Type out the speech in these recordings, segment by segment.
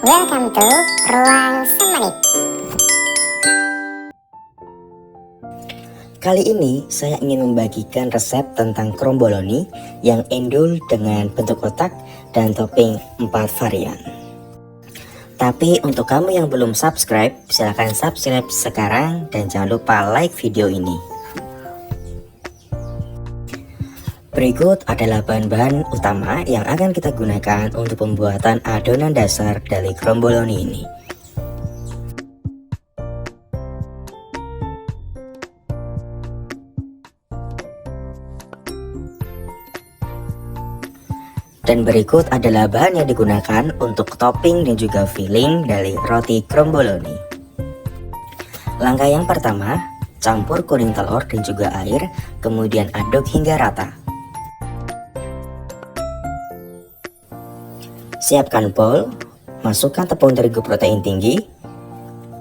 Welcome to Ruang Semenit. Kali ini saya ingin membagikan resep tentang kromboloni yang endul dengan bentuk kotak dan topping 4 varian. Tapi untuk kamu yang belum subscribe, silahkan subscribe sekarang dan jangan lupa like video ini. Berikut adalah bahan-bahan utama yang akan kita gunakan untuk pembuatan adonan dasar dari kromboloni ini. Dan berikut adalah bahan yang digunakan untuk topping dan juga filling dari roti kromboloni. Langkah yang pertama, campur kuning telur dan juga air, kemudian aduk hingga rata. Siapkan bowl, masukkan tepung terigu protein tinggi,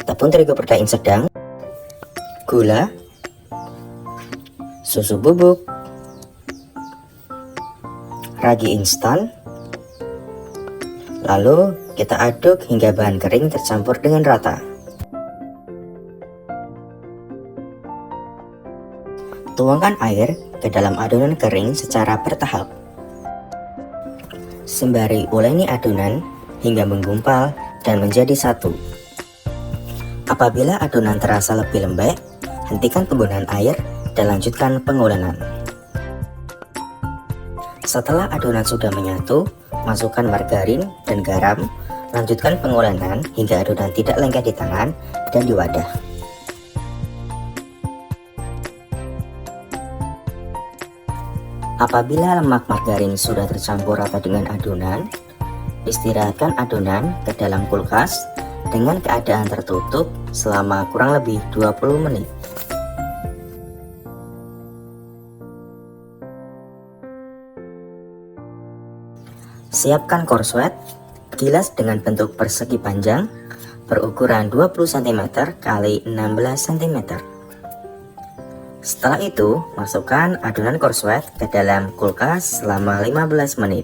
tepung terigu protein sedang, gula, susu bubuk, ragi instan, lalu kita aduk hingga bahan kering tercampur dengan rata. Tuangkan air ke dalam adonan kering secara bertahap. Sembari uleni adonan hingga menggumpal dan menjadi satu. Apabila adonan terasa lebih lembek, hentikan penggunaan air dan lanjutkan pengulenan. Setelah adonan sudah menyatu, masukkan margarin dan garam, lanjutkan pengulenan hingga adonan tidak lengket di tangan dan di wadah. Apabila lemak margarin sudah tercampur rata dengan adonan, istirahatkan adonan ke dalam kulkas dengan keadaan tertutup selama kurang lebih 20 menit. Siapkan korslet, gilas dengan bentuk persegi panjang, berukuran 20 cm x 16 cm. Setelah itu, masukkan adonan korslet ke dalam kulkas selama 15 menit.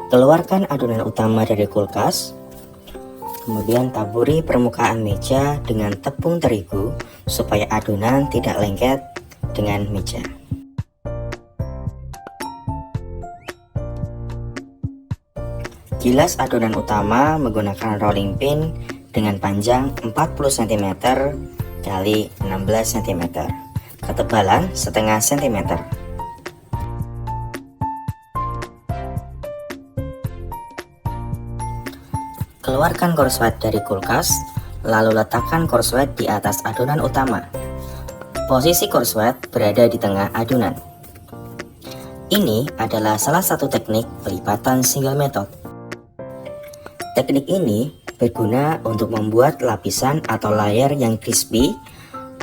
Keluarkan adonan utama dari kulkas. Kemudian taburi permukaan meja dengan tepung terigu supaya adonan tidak lengket dengan meja. Gilas adonan utama menggunakan rolling pin dengan panjang 40 cm x 16 cm, ketebalan setengah cm. Keluarkan korslet dari kulkas, lalu letakkan korslet di atas adonan utama. Posisi korslet berada di tengah adonan. Ini adalah salah satu teknik pelipatan single method. Teknik ini berguna untuk membuat lapisan atau layer yang crispy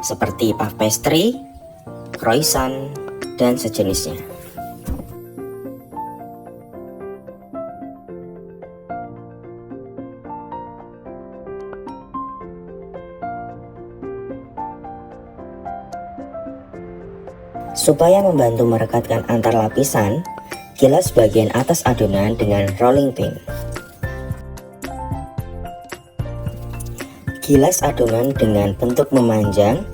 seperti puff pastry, croissant, dan sejenisnya. Supaya membantu merekatkan antar lapisan, gilas bagian atas adonan dengan rolling pin. Gilas adonan dengan bentuk memanjang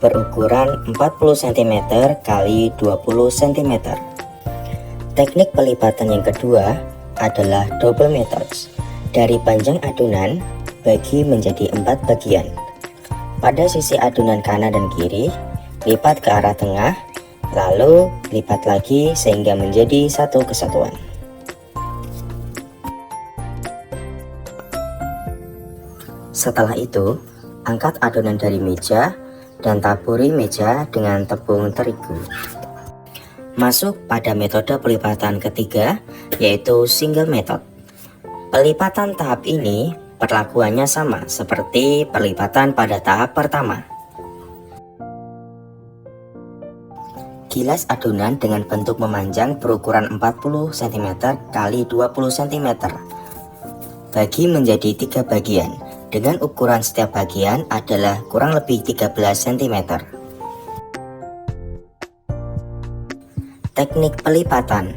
berukuran 40 cm x 20 cm. Teknik pelipatan yang kedua adalah double methods. Dari panjang adonan, bagi menjadi 4 bagian. Pada sisi adonan kanan dan kiri, lipat ke arah tengah, lalu lipat lagi sehingga menjadi satu kesatuan. Setelah itu, angkat adonan dari meja dan taburi meja dengan tepung terigu. Masuk pada metode pelipatan ketiga, yaitu single method. Pelipatan tahap ini perlakuannya sama seperti pelipatan pada tahap pertama. Gilas adonan dengan bentuk memanjang berukuran 40 cm x 20 cm. Bagi menjadi 3 bagian dengan ukuran setiap bagian adalah kurang lebih 13 cm. Teknik pelipatan.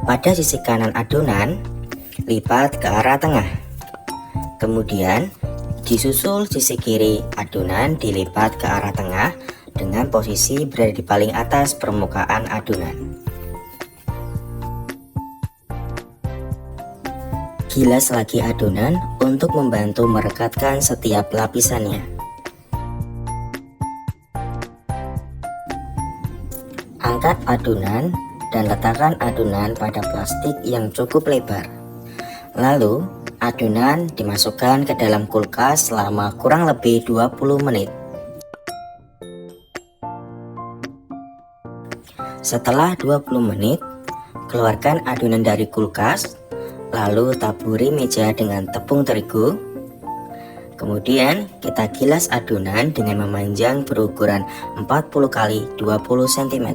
Pada sisi kanan adonan, lipat ke arah tengah. Kemudian, disusul sisi kiri adonan dilipat ke arah tengah dengan posisi berada di paling atas permukaan adonan. Gilas lagi adonan untuk membantu merekatkan setiap lapisannya. Angkat adonan dan letakkan adonan pada plastik yang cukup lebar. Lalu, adonan dimasukkan ke dalam kulkas selama kurang lebih 20 menit. Setelah 20 menit, keluarkan adonan dari kulkas. Lalu taburi meja dengan tepung terigu. Kemudian kita gilas adonan dengan memanjang berukuran 40 x 20 cm.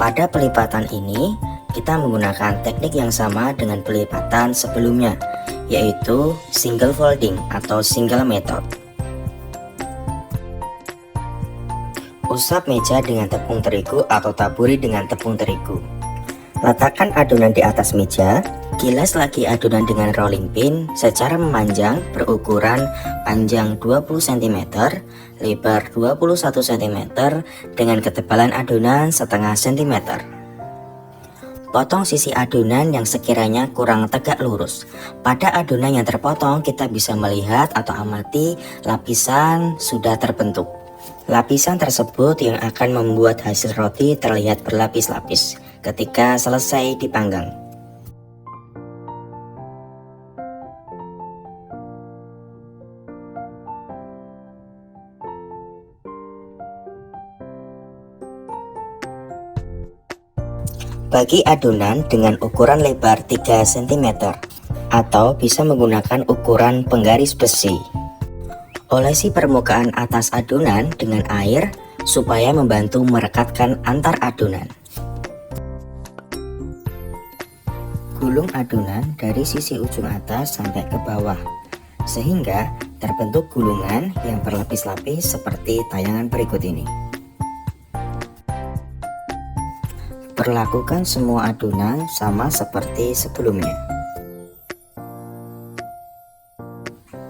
Pada pelipatan ini, kita menggunakan teknik yang sama dengan pelipatan sebelumnya, yaitu single folding atau single method. Usap meja dengan tepung terigu atau taburi dengan tepung terigu. Letakkan adonan di atas meja, gilas lagi adonan dengan rolling pin secara memanjang berukuran panjang 20 cm, lebar 21 cm dengan ketebalan adonan setengah cm. Potong sisi adonan yang sekiranya kurang tegak lurus. Pada adonan yang terpotong kita bisa melihat atau amati lapisan sudah terbentuk. Lapisan tersebut yang akan membuat hasil roti terlihat berlapis-lapis ketika selesai dipanggang. Bagi adonan dengan ukuran lebar 3 cm atau bisa menggunakan ukuran penggaris besi. Olesi permukaan atas adonan dengan air supaya membantu merekatkan antar adonan. Gulung adonan dari sisi ujung atas sampai ke bawah sehingga terbentuk gulungan yang berlapis-lapis seperti tayangan berikut ini. Perlakukan semua adonan sama seperti sebelumnya.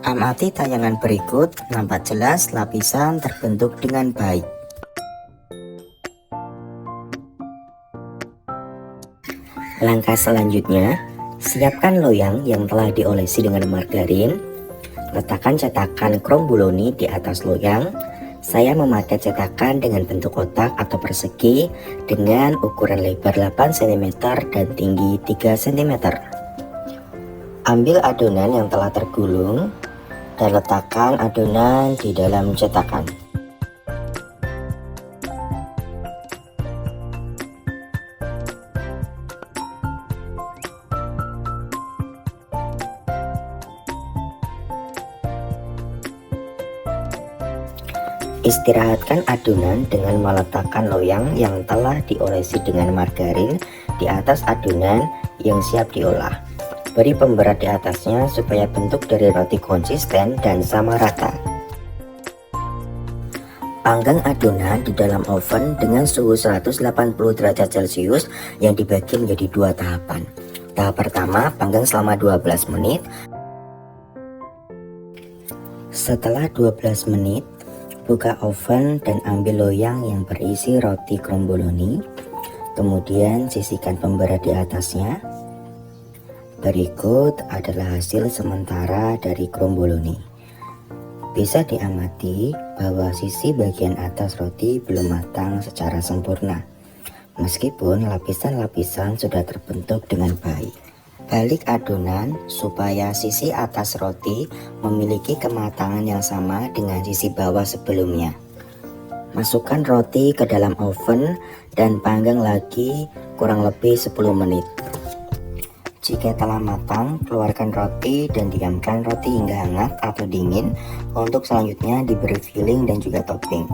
Amati tayangan berikut, nampak jelas lapisan terbentuk dengan baik. Langkah selanjutnya, siapkan loyang yang telah diolesi dengan margarin. Letakkan cetakan kromboloni di atas loyang. Saya memakai cetakan dengan bentuk kotak atau persegi dengan ukuran lebar 8 cm dan tinggi 3 cm. Ambil adonan yang telah tergulung dan letakkan adonan di dalam cetakan. Istirahatkan adonan dengan meletakkan loyang yang telah diolesi dengan margarin di atas adonan yang siap diolah. Beri pemberat di atasnya supaya bentuk dari roti konsisten dan sama rata. Panggang adonan di dalam oven dengan suhu 180 derajat Celcius yang dibagi menjadi dua tahapan. Tahap pertama, panggang selama 12 menit. Setelah 12 menit, buka oven dan ambil loyang yang berisi roti kromboloni. Kemudian sisihkan pemberat di atasnya. Berikut adalah hasil sementara dari kromboloni. Bisa diamati bahwa sisi bagian atas roti belum matang secara sempurna, meskipun lapisan-lapisan sudah terbentuk dengan baik. Balik adonan supaya sisi atas roti memiliki kematangan yang sama dengan sisi bawah sebelumnya. Masukkan roti ke dalam oven dan panggang lagi kurang lebih 10 menit. Jika telah matang, keluarkan roti dan diamkan roti hingga hangat atau dingin untuk selanjutnya diberi filling dan juga topping.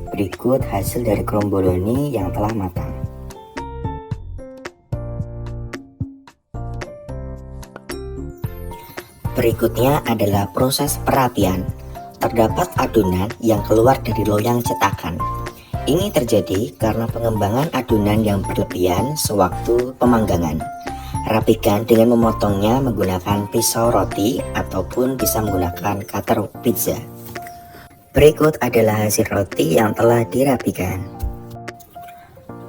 Berikut hasil dari kromboloni yang telah matang. Berikutnya adalah proses perapian. Terdapat adonan yang keluar dari loyang cetakan. Ini terjadi karena pengembangan adonan yang berlebihan sewaktu pemanggangan. Rapikan dengan memotongnya menggunakan pisau roti ataupun bisa menggunakan cutter pizza. Berikut adalah hasil roti yang telah dirapikan.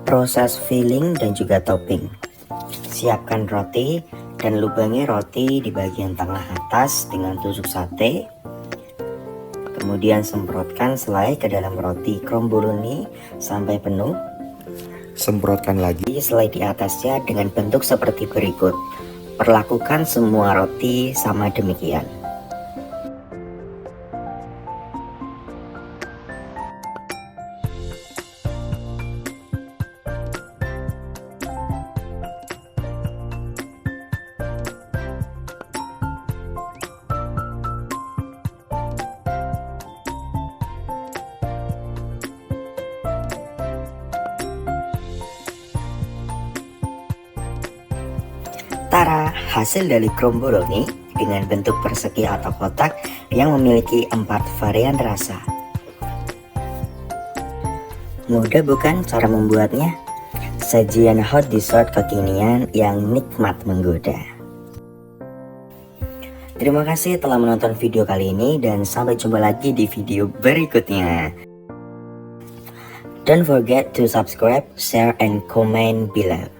Proses filling dan juga topping. Siapkan roti dan lubangi roti di bagian tengah atas dengan tusuk sate. Kemudian semprotkan selai ke dalam roti kromboloni sampai penuh. Semprotkan lagi selai di atasnya dengan bentuk seperti berikut. Perlakukan semua roti sama demikian. Tara, hasil dari kromboloni dengan bentuk persegi atau kotak yang memiliki 4 varian rasa. Mudah bukan cara membuatnya? Sajian hot dessert kekinian yang nikmat menggoda. Terima kasih telah menonton video kali ini dan sampai jumpa lagi di video berikutnya. Don't forget to subscribe, share, and comment below.